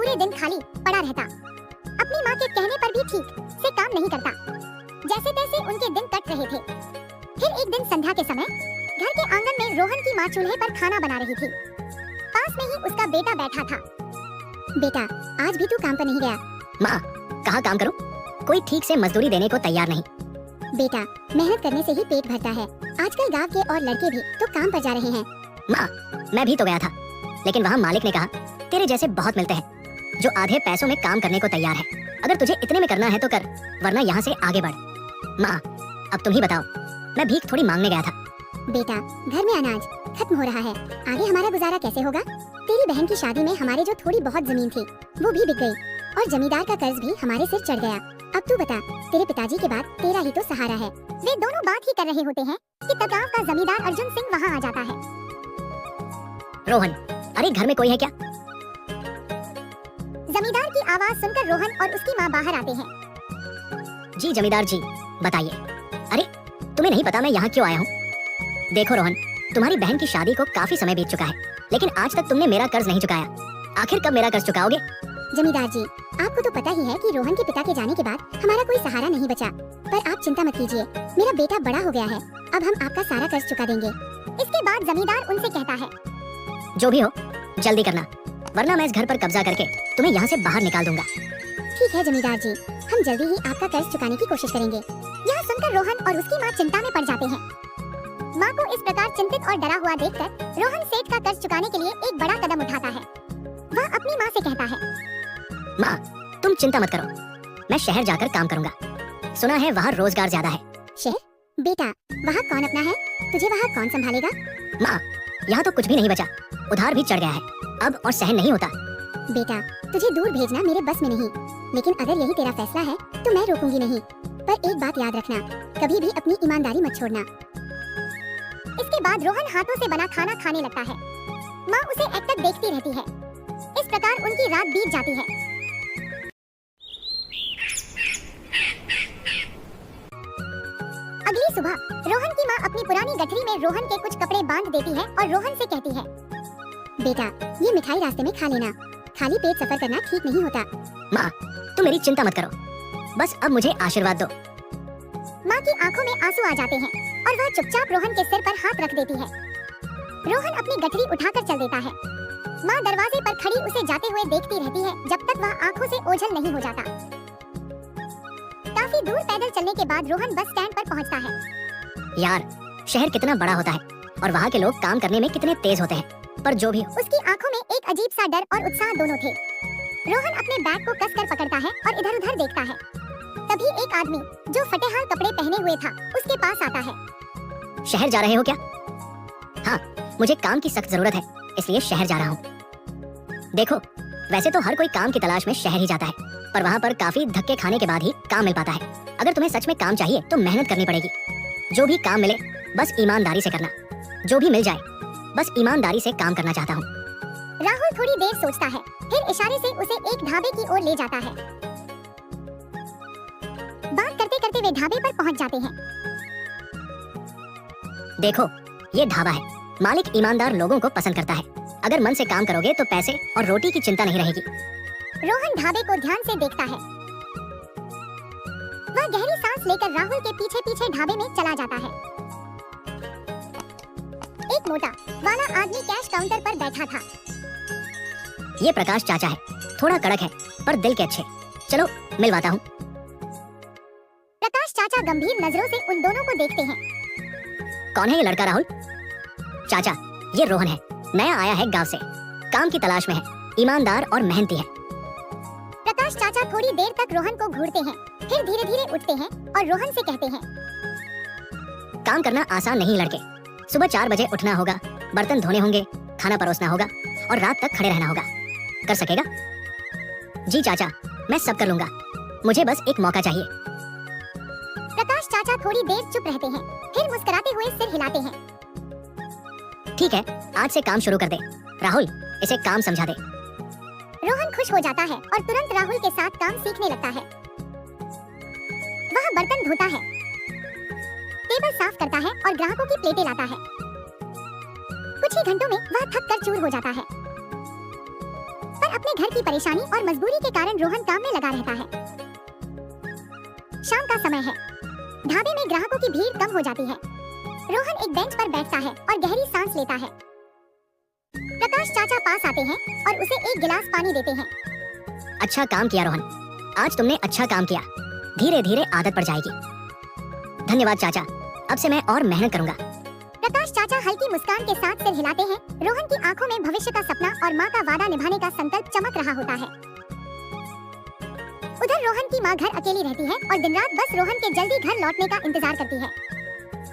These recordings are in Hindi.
पूरे दिन खाली पड़ा रहता, अपनी माँ के कहने पर भी ठीक से काम नहीं करता। जैसे तैसे उनके दिन कट रहे थे। फिर एक दिन संध्या के समय घर के आंगन में रोहन की माँ चूल्हे पर खाना बना रही थी। पास में ही उसका बेटा बैठा था। बेटा, आज भी तू काम पर नहीं गया? माँ, कहाँ काम करूँ? कोई ठीक से मजदूरी देने को तैयार नहीं। बेटा, मेहनत करने से ही पेट भरता है। आजकल गांव के और लड़के भी तो काम पर जा रहे हैं। माँ, मैं भी तो गया था, लेकिन वहाँ मालिक ने कहा तेरे जैसे बहुत मिलते हैं जो आधे पैसों में काम करने को तैयार है। अगर तुझे इतने में करना है तो कर, वरना यहाँ से आगे बढ़। माँ, अब तुम ही बताओ, मैं भीख थोड़ी मांगने गया था। बेटा, घर में अनाज खत्म हो रहा है, आगे हमारा गुजारा कैसे होगा? तेरी बहन की शादी में हमारे जो थोड़ी बहुत जमीन थी वो भी बिक गई और जमींदार का कर्ज भी हमारे सिर चढ़ गया। अब तू बता, तेरे पिताजी के बाद तेरा ही तो सहारा है। वे दोनों बात ही कर रहे होते हैं कि तब गांव का जमींदार अर्जुन सिंह वहाँ आ जाता है। रोहन, अरे घर में कोई है क्या? जमींदार की आवाज सुनकर रोहन और उसकी माँ बाहर आते हैं। जी जमींदार जी, बताइए। अरे तुम्हें नहीं पता मैं यहाँ क्यों आया हूँ? देखो रोहन, तुम्हारी बहन की शादी को काफी समय बीत चुका है, लेकिन आज तक तुमने मेरा कर्ज नहीं चुकाया। आखिर कब मेरा कर्ज चुकाओगे? जमींदार जी, आपको तो पता ही है कि रोहन के पिता के जाने के बाद हमारा कोई सहारा नहीं बचा, पर आप चिंता मत कीजिए, मेरा बेटा बड़ा हो गया है, अब हम आपका सारा कर्ज चुका देंगे। इसके बाद जमींदार उनसे कहता है, जो भी हो जल्दी करना, वरना मैं इस घर पर कब्जा करके तुम्हें यहाँ से बाहर निकाल दूंगा। ठीक है जमींदार जी, हम जल्दी ही आपका कर्ज चुकाने की कोशिश करेंगे। यह सुनकर रोहन और उसकी माँ चिंता में पड़ जाते हैं। माँ को इस प्रकार चिंतित और डरा हुआ देखकर रोहन सेठ का कर्ज चुकाने के लिए एक बड़ा कदम उठाता है। वह अपनी माँ से कहता है, माँ, तुम चिंता मत करो, मैं शहर जाकर काम करूंगा। सुना है वहाँ रोजगार ज्यादा है। शहर? बेटा, वहाँ कौन अपना है? तुझे वहाँ कौन संभालेगा? माँ, यहाँ तो कुछ भी नहीं बचा, उधार भी चढ़ गया है, अब और सहन नहीं होता। बेटा, तुझे दूर भेजना मेरे बस में नहीं, लेकिन अगर यही तेरा फैसला है तो मैं रोकूंगी नहीं। पर एक बात याद रखना, कभी भी अपनी ईमानदारी मत छोड़ना। इसके बाद रोहन हाथों से बना खाना खाने लगता है। माँ उसे एकटक देखती रहती है। इस प्रकार उनकी रात बीत जाती है। अगली सुबह रोहन की माँ अपनी पुरानी गठरी में रोहन के कुछ कपड़े बांध देती है और रोहन से कहती है, बेटा, ये मिठाई रास्ते में खा लेना, खाली पेट सफर करना ठीक नहीं होता। माँ, तुम मेरी चिंता मत करो, बस अब मुझे आशीर्वाद दो। माँ की आंखों में आंसू आ जाते हैं और वह चुपचाप रोहन के सिर पर हाथ रख देती है। रोहन अपनी गठरी उठाकर चल देता है। माँ दरवाजे पर खड़ी उसे जाते हुए देखती रहती है जब तक वह आंखों से ओझल नहीं हो जाता। काफी दूर पैदल चलने के बाद रोहन बस स्टैंड पर पहुंचता है। यार, शहर कितना बड़ा होता है और वहाँ के लोग काम करने में कितने तेज होते हैं, पर जो भी हो। उसकी आंखों में एक अजीब सा डर और उत्साह दोनों थे। रोहन अपने बैग को कसकर पकड़ता है और इधर-उधर देखता है। तभी एक आदमी जो फटेहाल कपड़े पहने हुए था उसके पास आता है। शहर जा रहे हो क्या? हाँ, मुझे काम की सख्त जरूरत है, इसलिए शहर जा रहा हूँ। देखो, वैसे तो हर कोई काम की तलाश में शहर ही जाता है, पर वहाँ पर काफी धक्के खाने के बाद ही काम मिल पाता है। अगर तुम्हें सच में काम चाहिए तो मेहनत करनी पड़ेगी। जो भी काम मिले बस ईमानदारी से करना, जो भी मिल जाए बस ईमानदारी से काम करना चाहता हूँ। राहुल थोड़ी देर सोचता है, फिर इशारे से उसे एक ढाबे की ओर ले जाता है। बात करते करते वे ढाबे पर पहुंच जाते हैं। देखो, ये ढाबा है, मालिक ईमानदार लोगों को पसंद करता है। अगर मन से काम करोगे तो पैसे और रोटी की चिंता नहीं रहेगी। रोहन ढाबे को ध्यान से देखता है। वह गहरी सांस लेकर राहुल के पीछे पीछे ढाबे में चला जाता है। एक मोटा वाला आदमी कैश काउंटर पर बैठा था। ये प्रकाश चाचा है, थोड़ा कड़क है पर दिल के अच्छे, चलो मिलवाता हूँ। प्रकाश चाचा गंभीर नजरों से उन दोनों को देखते हैं। कौन है ये लड़का राहुल? चाचा, ये रोहन है, नया आया है गांव से, काम की तलाश में है, ईमानदार और मेहनती है। प्रकाश चाचा थोड़ी देर तक रोहन को घूरते हैं, फिर धीरे धीरे उठते हैं और रोहन से कहते हैं, काम करना आसान नहीं लड़के, सुबह 4 बजे उठना होगा, बर्तन धोने होंगे, खाना परोसना होगा और रात तक खड़े रहना होगा। कर सकेगा? जी चाचा, मैं सब कर लूंगा, मुझे बस एक मौका चाहिए। प्रकाश चाचा थोड़ी देर चुप रहते हैं, फिर मुस्कुराते हुए सिर हिलाते हैं। ठीक है, आज से काम शुरू कर दे। राहुल, इसे काम समझा दे। रोहन खुश हो जाता है और तुरंत राहुल के साथ काम सीखने लगता है। वह बर्तन धोता है, टेबल साफ करता है और ग्राहकों की प्लेटें लाता है। कुछ ही घंटों में वह थक कर चूर हो जाता है। पर पर अपने घर की परेशानी और मजबूरी के कारण रोहन काम में लगा रहता है। शाम का समय है। ढाबे में ग्राहकों की भीड़ कम हो जाती है। रोहन एक बेंच पर बैठता है और गहरी सांस लेता है। प्रकाश चाचा पास आते हैं और उसे एक गिलास पानी देते हैं। अच्छा काम किया रोहन, आज तुमने अच्छा काम किया। धीरे धीरे आदत पड़ जाएगी। धन्यवाद चाचा, अब से मैं और मेहनत करूंगा। प्रकाश चाचा हल्की मुस्कान के साथ सिर हिलाते हैं। रोहन की आंखों में भविष्य का सपना और माँ का वादा निभाने का संकल्प चमक रहा होता है। उधर रोहन की माँ घर अकेली रहती है और दिन रात बस रोहन के जल्दी घर लौटने का इंतजार करती है।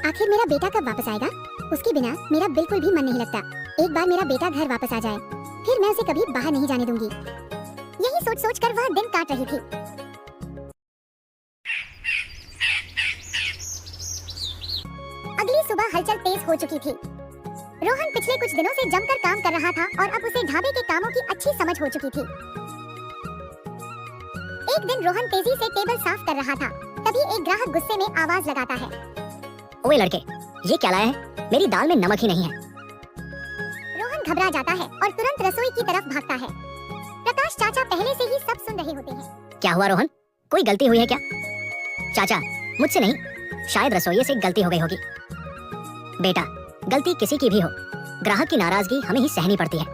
आखिर मेरा बेटा कब वापस आएगा? उसके बिना मेरा बिल्कुल भी मन नहीं लगता। एक बार मेरा बेटा घर वापस आ जाए, फिर मैं उसे कभी बाहर नहीं जाने दूंगी। यही सोच सोच कर वह दिन काट रही थी। अगली सुबह हलचल तेज हो चुकी थी। रोहन पिछले कुछ दिनों से जमकर काम कर रहा था और अब उसे ढाबे के कामों की अच्छी समझ हो चुकी थी। एक दिन रोहन तेजी से टेबल साफ कर रहा था, तभी एक ग्राहक गुस्से में आवाज लगाता है। ओए लड़के, ये क्या लाया है? मेरी दाल में नमक ही नहीं है। रोहन घबरा जाता है और तुरंत रसोई की तरफ भागता है। प्रकाश चाचा पहले से ही सब सुन रहे होते हैं। क्या हुआ रोहन, कोई गलती हुई है क्या? चाचा, मुझसे नहीं, शायद रसोइये से गलती हो गई होगी। बेटा, गलती किसी की भी हो, ग्राहक की नाराजगी हमें ही सहनी पड़ती है।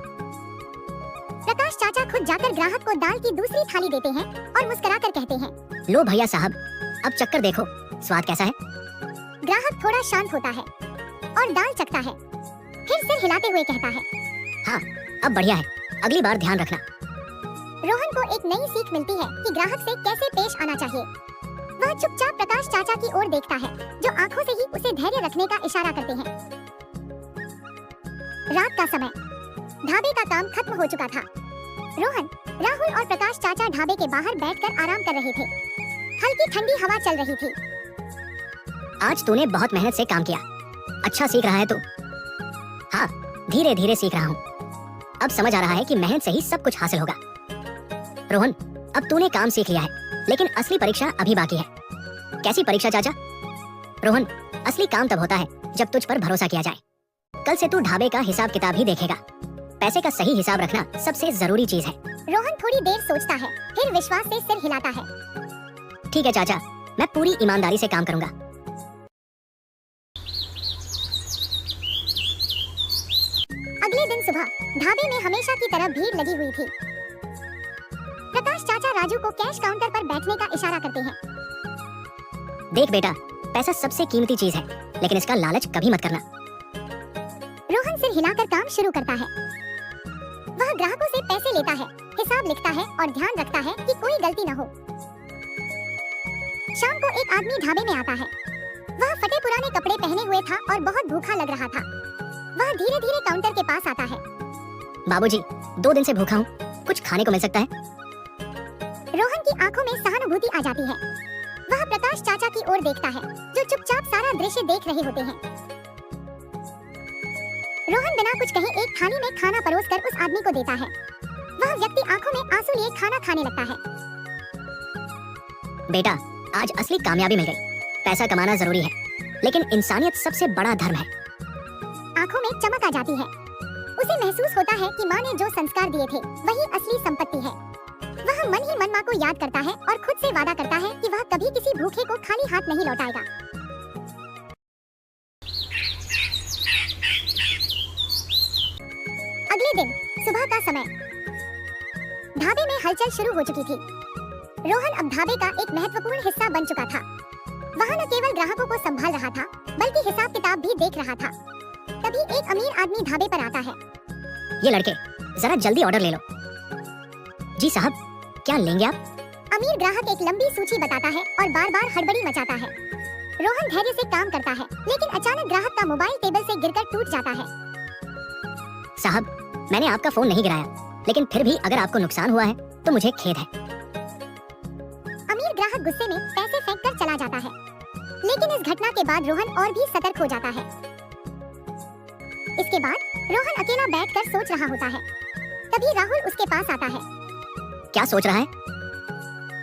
प्रकाश चाचा खुद जाकर ग्राहक को दाल की दूसरी थाली देते हैं और मुस्कुराकर कहते हैं, लो भैया साहब, अब चक्कर देखो, स्वाद कैसा है? ग्राहक थोड़ा शांत होता है और दाल चखता है, फिर सिर हिलाते हुए कहता है, हाँ, अब बढ़िया है, अगली बार ध्यान रखना। रोहन को एक नई सीख मिलती है कि ग्राहक से कैसे पेश आना चाहिए। वह चुपचाप प्रकाश चाचा की ओर देखता है, जो आंखों से ही उसे धैर्य रखने का इशारा करते हैं। रात का समय, ढाबे का काम खत्म हो चुका था। रोहन, राहुल और प्रकाश चाचा ढाबे के बाहर बैठकर आराम कर रहे थे। हल्की ठंडी हवा चल रही थी। आज तूने बहुत मेहनत से काम किया, अच्छा सीख रहा है तू। हाँ, धीरे धीरे सीख रहा हूँ। अब समझ आ रहा है कि मेहनत से ही सब कुछ हासिल होगा। रोहन, अब तूने काम सीख लिया है, लेकिन असली परीक्षा अभी बाकी है। कैसी परीक्षा चाचा? रोहन, असली काम तब होता है जब तुझ पर भरोसा किया जाए। कल से तू ढाबे का हिसाब किताब ही देखेगा। पैसे का सही हिसाब रखना सबसे जरूरी चीज है। रोहन थोड़ी देर सोचता है, फिर विश्वास से सिर हिलाता है। ठीक है चाचा, मैं पूरी ईमानदारी से काम करूंगा। अगले दिन सुबह ढाबे में हमेशा की तरह भीड़ लगी हुई थी। प्रकाश चाचा राजू को कैश काउंटर पर बैठने का इशारा करते हैं। देख बेटा, पैसा सबसे कीमती चीज है, लेकिन इसका लालच कभी मत करना। रोहन सिर हिलाकर काम शुरू करता है। वह ग्राहकों से पैसे लेता है, हिसाब लिखता है और ध्यान रखता है कि कोई गलती न हो। शाम को एक आदमी ढाबे में आता है। वह फटे पुराने कपड़े पहने हुए था और बहुत भूखा लग रहा था। वह धीरे धीरे काउंटर के पास आता है। बाबूजी, 2 दिन से भूखा हूँ, कुछ खाने को मिल सकता है? रोहन की आंखों में सहानुभूति आ जाती है। वह प्रकाश चाचा की ओर देखता है, जो चुपचाप सारा दृश्य देख रहे होते हैं। रोहन बिना कुछ कहे एक थाली में खाना परोसकर उस आदमी को देता है। वह व्यक्ति आंखों में आंसू लिए खाना खाने लगता है। बेटा, आज असली कामयाबी मिल गई। पैसा कमाना जरूरी है, लेकिन इंसानियत सबसे बड़ा धर्म है। आंखों में चमक आ जाती है। उसे महसूस होता है कि माँ ने जो संस्कार दिए थे वही असली संपत्ति है। वह मन ही मन माँ को याद करता है और खुद से वादा करता है कि वह कभी किसी भूखे को खाली हाथ नहीं लौटाएगा। अगले दिन सुबह का समय, ढाबे में हलचल शुरू हो चुकी थी। रोहन अब ढाबे का एक महत्वपूर्ण हिस्सा बन चुका था। वह न केवल ग्राहकों को संभाल रहा था, बल्कि हिसाब किताब भी देख रहा था। तभी एक अमीर आदमी ढाबे पर आता है। ये लड़के, जरा जल्दी ऑर्डर ले लो। जी साहब, क्या लेंगे आप? अमीर ग्राहक एक लंबी सूची बताता है और बार-बार हड़बड़ी मचाता है। रोहन धैर्य से काम करता है, लेकिन अचानक ग्राहक का मोबाइल टेबल से गिरकर टूट जाता है। साहब, मैंने आपका फोन नहीं गिराया, लेकिन फिर भी अगर आपको नुकसान हुआ है तो मुझे खेद है। अमीर ग्राहक गुस्से में पैसे फेंककर चला जाता है, लेकिन इस घटना के बाद रोहन और भी सतर्क हो जाता है। इसके बाद रोहन अकेला बैठकर सोच रहा होता है। तभी राहुल उसके पास आता है। क्या सोच रहा है?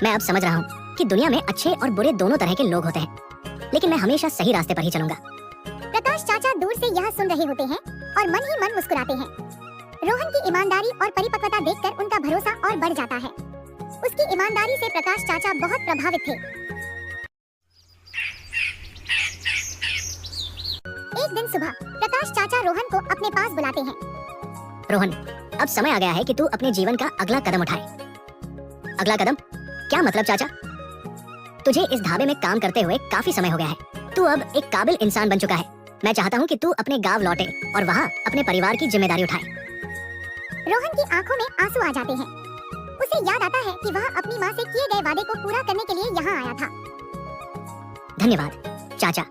मैं अब समझ रहा हूँ कि दुनिया में अच्छे और बुरे दोनों तरह के लोग होते हैं, लेकिन मैं हमेशा सही रास्ते पर ही चलूंगा। प्रकाश चाचा दूर से यह सुन रहे होते हैं और मन ही मन मुस्कुराते हैं। रोहन की ईमानदारी और परिपक्वता देखकर उनका भरोसा और बढ़ जाता है। उसकी ईमानदारी से प्रकाश चाचा बहुत प्रभावित थे। एक दिन सुबह प्रकाश चाचा रोहन को अपने पास बुलाते हैं। रोहन, अब समय आ गया है कि तू अपने जीवन का अगला कदम उठाए। अगला कदम? क्या मतलब चाचा? तुझे इस ढाबे में काम करते हुए काफी समय हो गया है। तू अब एक काबिल इंसान बन चुका है। मैं चाहता हूँ कि तू अपने गांव लौटे और वहाँ अपने परिवार की जिम्मेदारी उठाए। रोहन की आंखों में आंसू आ जाते हैं। उसे याद आता है कि वह अपनी माँ से किए गए वादे को पूरा करने के लिए यहाँ आया था। धन्यवाद चाचा,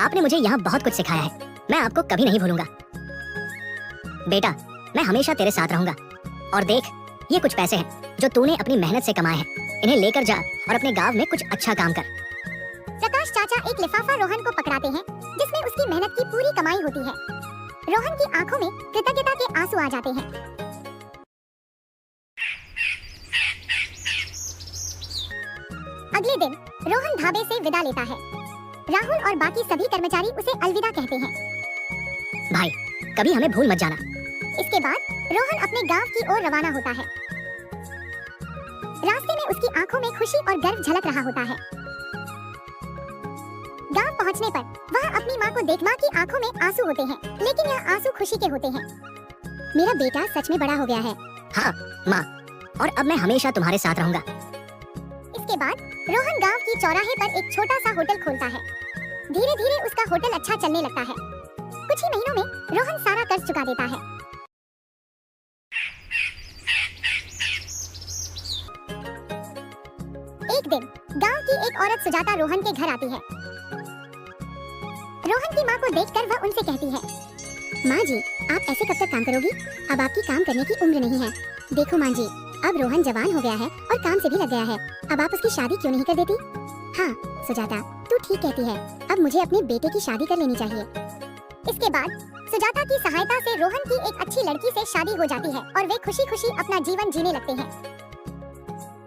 आपने मुझे यहाँ बहुत कुछ सिखाया है। मैं आपको कभी नहीं भूलूंगा। बेटा, मैं हमेशा तेरे साथ रहूंगा। और देख, ये कुछ पैसे हैं जो तूने अपनी मेहनत से कमाए हैं। इन्हें लेकर जा और अपने गांव में कुछ अच्छा काम कर। प्रकाश चाचा एक लिफाफा रोहन को पकड़ाते हैं जिसमें उसकी मेहनत की पूरी कमाई होती है। रोहन की आंखों में कृतज्ञता के आंसू आ जाते हैं। अगले दिन रोहन ढाबे से विदा लेता है। राहुल और बाकी सभी कर्मचारी उसे अलविदा कहते हैं। भाई, कभी हमें भूल मत जाना। इसके बाद रोहन अपने गांव की ओर रवाना होता है। रास्ते में उसकी आंखों में खुशी और गर्व झलक रहा होता है। गांव पहुंचने पर वह अपनी मां को देख, मां की आंखों में आंसू होते हैं, लेकिन यह आंसू खुशी के होते हैं। मेरा बेटा सच में बड़ा हो गया है। हाँ माँ, और अब मैं हमेशा तुम्हारे साथ रहूंगा। इसके बाद रोहन गांव की चौराहे पर एक छोटा सा होटल खोलता है। धीरे धीरे उसका होटल अच्छा चलने लगता है। कुछ ही महीनों में रोहन सारा कर्ज चुका देता है। एक दिन गांव की एक औरत सुजाता रोहन के घर आती है। रोहन की मां को देखकर वह उनसे कहती है, माँ जी, आप ऐसे कब तक काम करोगी? अब आपकी काम करने की उम्र नहीं है। देखो माँ जी, अब रोहन जवान हो गया है और काम से भी लग गया है। अब आप उसकी शादी क्यों नहीं कर देती? हाँ सुजाता, तू ठीक कहती है। अब मुझे अपने बेटे की शादी कर लेनी चाहिए। इसके बाद सुजाता की सहायता से रोहन की एक अच्छी लड़की से शादी हो जाती है और वे खुशी खुशी अपना जीवन जीने लगते हैं।